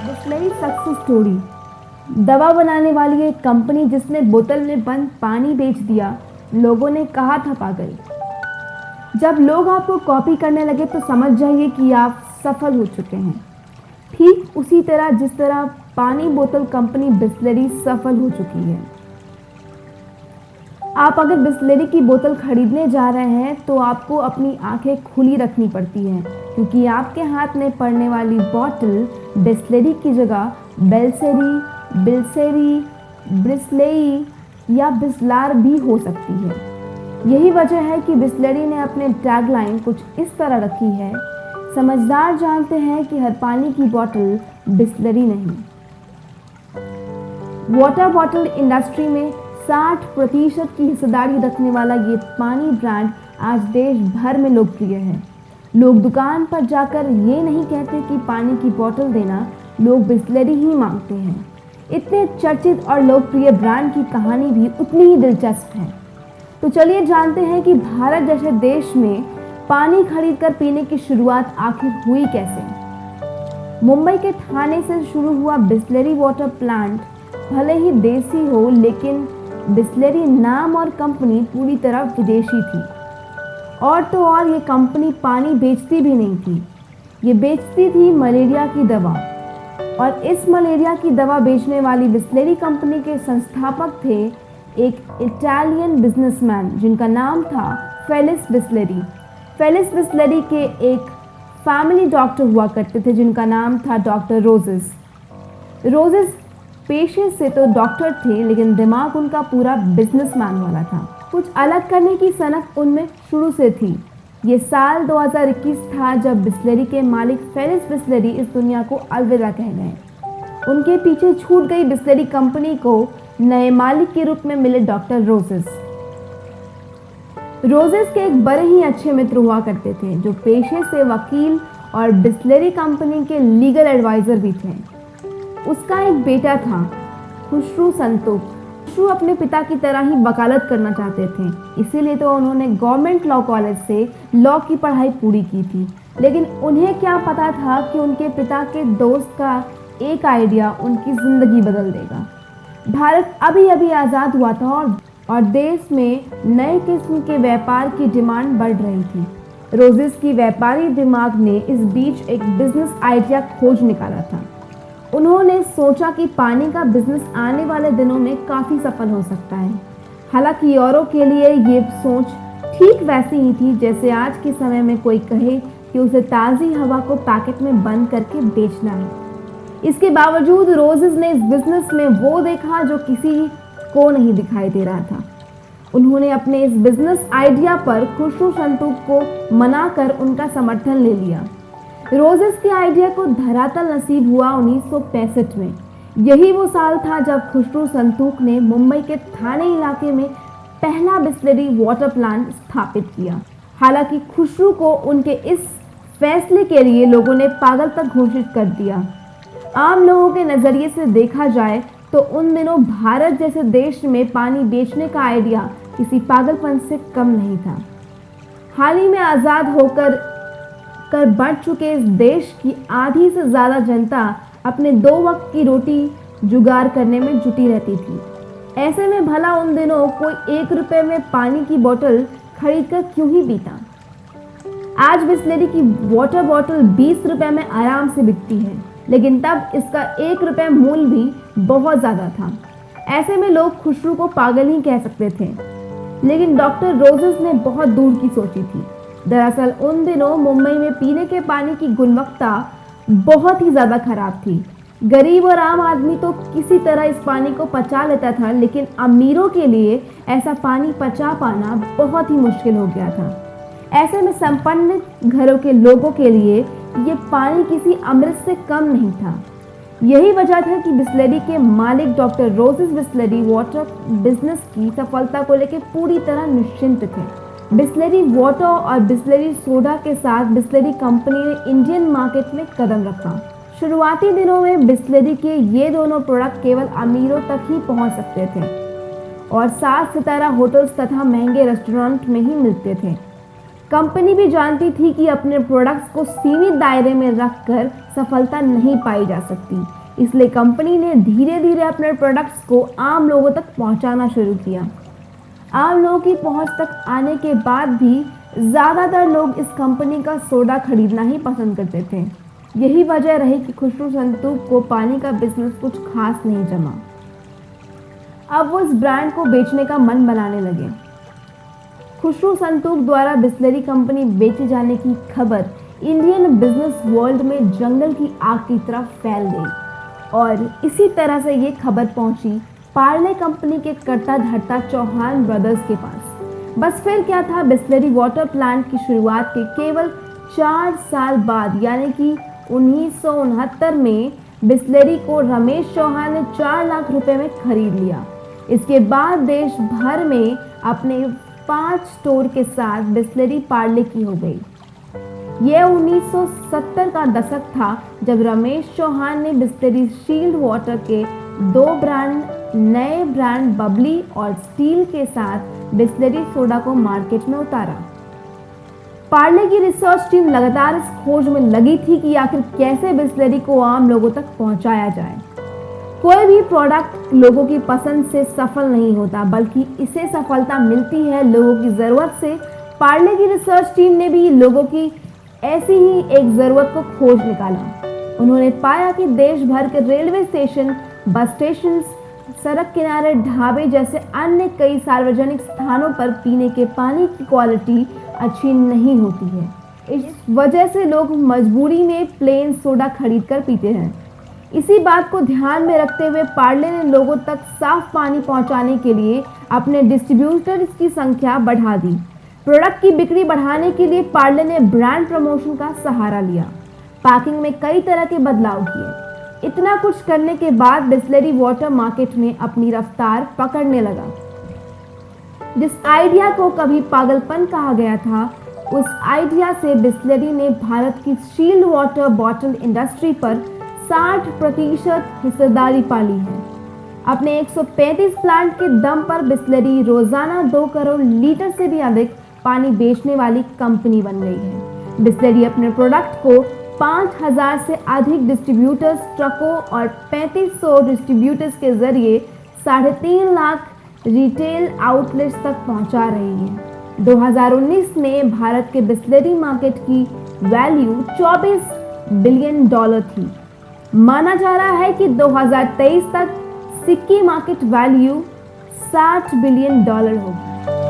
Bisleri success story. दवा बनाने वाली एक कंपनी जिसने बोतल में बंद पानी बेच दिया, लोगों ने कहा था पागल। जब लोग आपको कॉपी करने लगे तो समझ जाइए कि आप सफल हो चुके हैं। ठीक उसी तरह जिस तरह पानी बोतल कंपनी बिसलेरी सफल हो चुकी है। आप अगर बिसलेरी की बोतल खरीदने जा रहे हैं तो आपको अपनी आंखें खुली रखनी पड़ती हैं, क्योंकि आपके हाथ में पड़ने वाली बोतल बिसलेरी की जगह बेलसेरी, बिलसेरी, ब्रिसलेई या बिस्लार भी हो सकती है। यही वजह है कि बिसलेरी ने अपने टैगलाइन कुछ इस तरह रखी है, समझदार जानते हैं कि हर पानी की बोतल बिसलेरी नहीं। वाटर बॉटल इंडस्ट्री में 60% की हिस्सेदारी रखने वाला ये पानी ब्रांड आज देश भर में लोकप्रिय है। लोग दुकान पर जाकर ये नहीं कहते कि पानी की बोतल देना, लोग बिसलेरी ही मांगते हैं। इतने चर्चित और लोकप्रिय ब्रांड की कहानी भी उतनी ही दिलचस्प है। तो चलिए जानते हैं कि भारत जैसे देश में पानी खरीदकर पीने की शुरुआत आखिर हुई कैसे। मुंबई के ठाणे से शुरू हुआ बिसलेरी वाटर प्लांट भले ही देसी हो, लेकिन बिसलेरी नाम और कंपनी पूरी तरह विदेशी थी। और तो और ये कंपनी पानी बेचती भी नहीं थी, ये बेचती थी मलेरिया की दवा। और इस मलेरिया की दवा बेचने वाली बिसलेरी कंपनी के संस्थापक थे एक इटालियन बिजनेसमैन जिनका नाम था फेलिस बिसलेरी। फेलिस बिसलेरी के एक फैमिली डॉक्टर हुआ करते थे जिनका नाम था डॉक्टर रोजेस। रोजेस पेशे से तो डॉक्टर थे, लेकिन दिमाग उनका पूरा बिजनेसमैन वाला था। कुछ अलग करने की सनक उनमें शुरू से थी। ये साल 2021 था जब बिसलेरी के मालिक फेलिस बिसलेरी इस दुनिया को अलविदा कह गए। उनके पीछे छूट गई बिसलेरी कंपनी को नए मालिक के रूप में मिले डॉक्टर रोजेस। रोजेस के एक बड़े ही अच्छे मित्र हुआ करते थे जो पेशे से वकील और बिसलेरी कंपनी के लीगल एडवाइजर भी थे। उसका एक बेटा था, खुशरू संतोख। खुशरू अपने पिता की तरह ही वकालत करना चाहते थे, इसीलिए तो उन्होंने गवर्नमेंट लॉ कॉलेज से लॉ की पढ़ाई पूरी की थी। लेकिन उन्हें क्या पता था कि उनके पिता के दोस्त का एक आइडिया उनकी ज़िंदगी बदल देगा। भारत अभी अभी आज़ाद हुआ था और देश में नए किस्म के व्यापार की डिमांड बढ़ रही थी। रोजेस की व्यापारी दिमाग ने इस बीच एक बिजनेस आइडिया खोज निकाला था। उन्होंने सोचा कि पानी का बिजनेस आने वाले दिनों में काफ़ी सफल हो सकता है। हालांकि औरों के लिए ये सोच ठीक वैसी ही थी जैसे आज के समय में कोई कहे कि उसे ताज़ी हवा को पैकेट में बंद करके बेचना है। इसके बावजूद रोजेस ने इस बिजनेस में वो देखा जो किसी को नहीं दिखाई दे रहा था। उन्होंने अपने इस बिजनेस आइडिया पर खुशरू संतोख को मनाकर उनका समर्थन ले लिया। रोजेस के आइडिया को धरातल नसीब हुआ 1965 में। यही वो साल था जब खुशरू संतोख ने मुंबई के ठाणे इलाके में पहला बिसलेरी वाटर प्लांट स्थापित किया। हालांकि खुशरू को उनके इस फैसले के लिए लोगों ने पागल तक घोषित कर दिया। आम लोगों के नज़रिए से देखा जाए तो उन दिनों भारत जैसे देश में पानी बेचने का आइडिया किसी पागलपन से कम नहीं था। हाल ही में आज़ाद होकर बढ़ चुके इस देश की आधी से ज़्यादा जनता अपने 2 वक्त की रोटी जुगाड़ करने में जुटी रहती थी। ऐसे में भला उन दिनों कोई 1 रुपये में पानी की बोतल खरीद कर क्यों ही पीता। आज बिसलेरी की वाटर बॉटल 20 रुपये में आराम से बिकती है, लेकिन तब इसका 1 रुपये मूल्य भी बहुत ज़्यादा था। ऐसे में लोग खुशरू को पागल ही कह सकते थे, लेकिन डॉक्टर रोजेस ने बहुत दूर की सोची थी। दरअसल उन दिनों मुंबई में पीने के पानी की गुणवत्ता बहुत ही ज़्यादा खराब थी। गरीब और आम आदमी तो किसी तरह इस पानी को पचा लेता था, लेकिन अमीरों के लिए ऐसा पानी पचा पाना बहुत ही मुश्किल हो गया था। ऐसे में संपन्न घरों के लोगों के लिए ये पानी किसी अमृत से कम नहीं था। यही वजह था कि बिसलेरी के मालिक doctor roses Bisleri water business की सफलता को लेकर पूरी तरह निश्चिंत थे। बिसलेरी वाटर और बिसलेरी सोडा के साथ बिसलेरी कंपनी ने इंडियन मार्केट में कदम रखा। शुरुआती दिनों में बिसलेरी के ये दोनों प्रोडक्ट केवल अमीरों तक ही पहुंच सकते थे और 7 सितारा होटल्स तथा महंगे रेस्टोरेंट में ही मिलते थे। कंपनी भी जानती थी कि अपने प्रोडक्ट्स को सीमित दायरे में रखकर सफलता नहीं पाई जा सकती, इसलिए कंपनी ने धीरे धीरे अपने प्रोडक्ट्स को आम लोगों तक पहुंचाना शुरू किया। आम लोगों की पहुंच तक आने के बाद भी ज़्यादातर लोग इस कंपनी का सोडा खरीदना ही पसंद करते थे। यही वजह रही कि खुशरू संतूक को पानी का बिजनेस कुछ खास नहीं जमा। अब वो इस ब्रांड को बेचने का मन बनाने लगे। खुशरू संतूक द्वारा बिस्लरी कंपनी बेचे जाने की खबर इंडियन बिजनेस वर्ल्ड में जंगल की आग की तरह फैल गई और इसी तरह से ये खबर पहुंची पार्ले कंपनी के कर्ता धर्ता चौहान ब्रदर्स के पास। बस फिर क्या था, बिस्लरी वाटर प्लांट की शुरुआत के केवल 4 साल बाद यानी कि 1969 में बिस्लरी को रमेश चौहान ने 4 लाख रुपए में खरीद लिया। इसके बाद देश भर में अपने 5 स्टोर के साथ बिस्लरी पार्ले की हो गई। यह 1970 का दशक था जब रमेश चौहान ने बिस्लरी शील्ड वाटर के 2 नए ब्रांड बबली और स्टील के साथ बिस्लरी सोडा को मार्केट में उतारा। पार्ले की रिसर्च टीम लगातार इस खोज में लगी थी कि आखिर कैसे बिस्लरी को आम लोगों तक पहुंचाया जाए। कोई भी प्रोडक्ट लोगों की पसंद से सफल नहीं होता, बल्कि इसे सफलता मिलती है लोगों की ज़रूरत से। पार्ले की रिसर्च टीम ने भी लोगों की ऐसी ही एक ज़रूरत को खोज निकाला। उन्होंने पाया कि देश भर के रेलवे स्टेशन, बस स्टेशन, सड़क किनारे, ढाबे जैसे अन्य कई सार्वजनिक स्थानों पर पीने के पानी की क्वालिटी अच्छी नहीं होती है। इस वजह से लोग मजबूरी में प्लेन सोडा खरीदकर पीते हैं। इसी बात को ध्यान में रखते हुए पार्ले ने लोगों तक साफ पानी पहुंचाने के लिए अपने डिस्ट्रीब्यूटर्स की संख्या बढ़ा दी। प्रोडक्ट की बिक्री बढ़ाने के लिए पार्ले ने ब्रांड प्रमोशन का सहारा लिया, पैकिंग में कई तरह के बदलाव किए। इतना कुछ करने के बाद बिस्लरी वाटर मार्केट में अपनी रफ्तार पकड़ने लगा। जिस आइडिया को कभी पागलपन कहा गया था, उस आइडिया से बिस्लरी ने भारत की शील्ड वाटर बॉटल इंडस्ट्री पर 60% हिस्सेदारी पाली है। अपने 135 प्लांट के दम पर बिस्लरी रोजाना 2 करोड़ लीटर से भी अधिक पानी बेचने वाली कंपनी बन गई है। बिस्लरी अपने प्रोडक्ट को 5000 से अधिक डिस्ट्रीब्यूटर्स, ट्रकों और 3500 डिस्ट्रीब्यूटर्स के जरिए 3.5 लाख रिटेल आउटलेट्स तक पहुंचा रही है। 2019 में भारत के बिस्लरी मार्केट की वैल्यू $24 बिलियन थी। माना जा रहा है कि 2023 तक सिक्की मार्केट वैल्यू $60 बिलियन होगी।